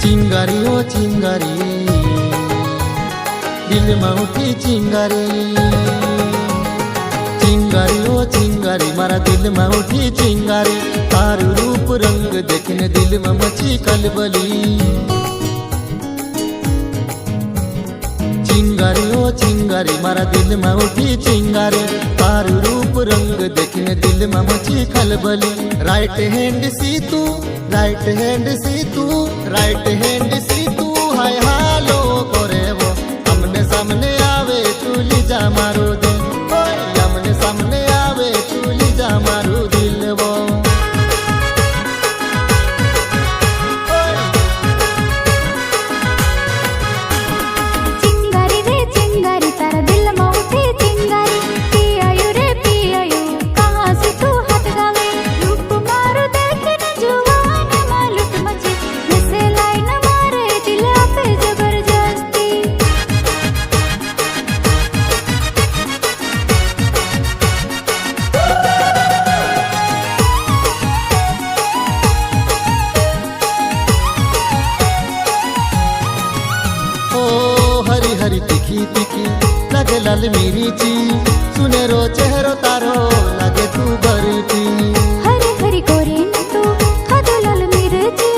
चिंगारी ओ चिंगारी दिल में उठी चिंगारी, चिंगारी ओ चिंगारी मारा दिल में उठी चिंगारी। तारू रूप रंग देखने दिल में मची कलबली। चिंगारी ओ चिंगारी मारा दिल में उठी चिंगारी। तारू रूप रंग देखने दिल में मची खलबली। राइट हैंड सी तू, राइट हैंड सी तू, राइट हैंड सी तू हाय हालो करे वो। आमने सामने आवे तू लीजा मारो दिल, आमने सामने आवे तू लीजा मारो दिल वो। चिंगारी रे चिंगारी तारा दिल में उठी चिंगारी। पियायु रे पियायु कहाँ से तू हाथ गावे। रूप मारो देखने जुवान मालूट मचे। जैसे लाइन मारे दिल पे जबरदस्ती। हरी हरी तिखी तिखी लगे लाल मिर्ची। सुनेरो चेहरो तारो लगे तू बरती। हरी हरी गोरी तू खादो लाल मिर्ची।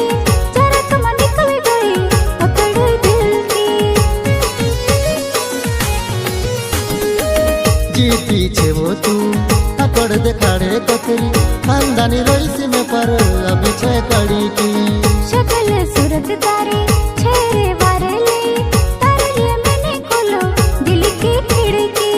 जरा तुम निकल गई पकड़ दिल की। जी पीछे वो तू पकड़ दे खड़े ककरी। खानदानी रईसी में पर अभी छे कड़ी की। शक्ल सूरत तारे छेरे वारले। तारे लिए मैंने खोलो दिल की खिड़की।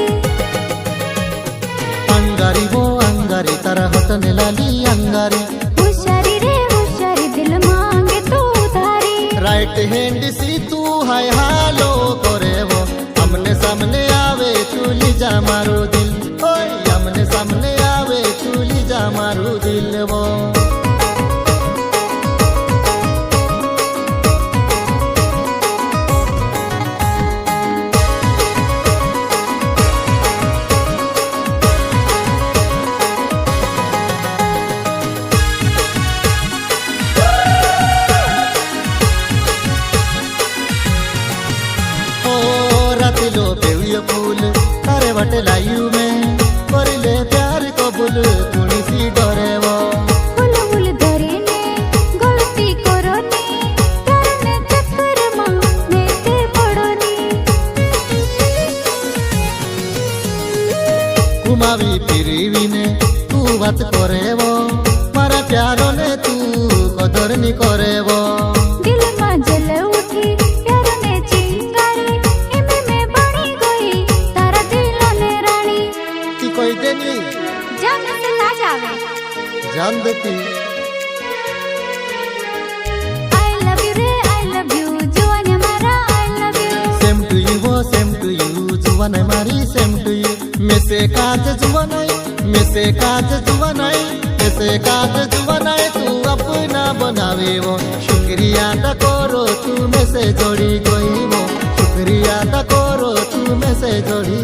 अंगारी वो अंगारी तारा होटने लाली अंगारी। होशियारी रे होशियारी दिल मांगे तू उधारी। राइट हैंड सी तू हाय हालो करे वो। आमने सामने आवे तू लीजा मारो दिल, ओए आमने सामने आवे तू लीजा मारो दिल वो। लो पेवियो फूल तारे बटे लायू में करले प्यार कबूल तुणी सी डरे वो। फूल फूल धरे ने गलती करो ने। प्यार ने चक्कर मां नेते पड़ो ने। घुमावी फिरवी ने तू बात करे वो। मारा प्यारो ने तू कदर नी करे वो। दिल में जल उठी प्यार ने चिंगारी। इमे में बनी गई तारा दिल ने रानी। की कोई देनी जान से ना जावे जान देती। I love you रे I love you जुआन मारा I love you। Same to you वो सेम टू यू जुवान मारी सेम टू यू। मेसे काज जुवानाई, मेसे काज जुवानाई, मेसे काज जुवानाई तू अपना बनावे वो। शुक्रिया दा करो तू में से जोड़ी गई वो। शुक्रिया दा करो तू में से जोड़ी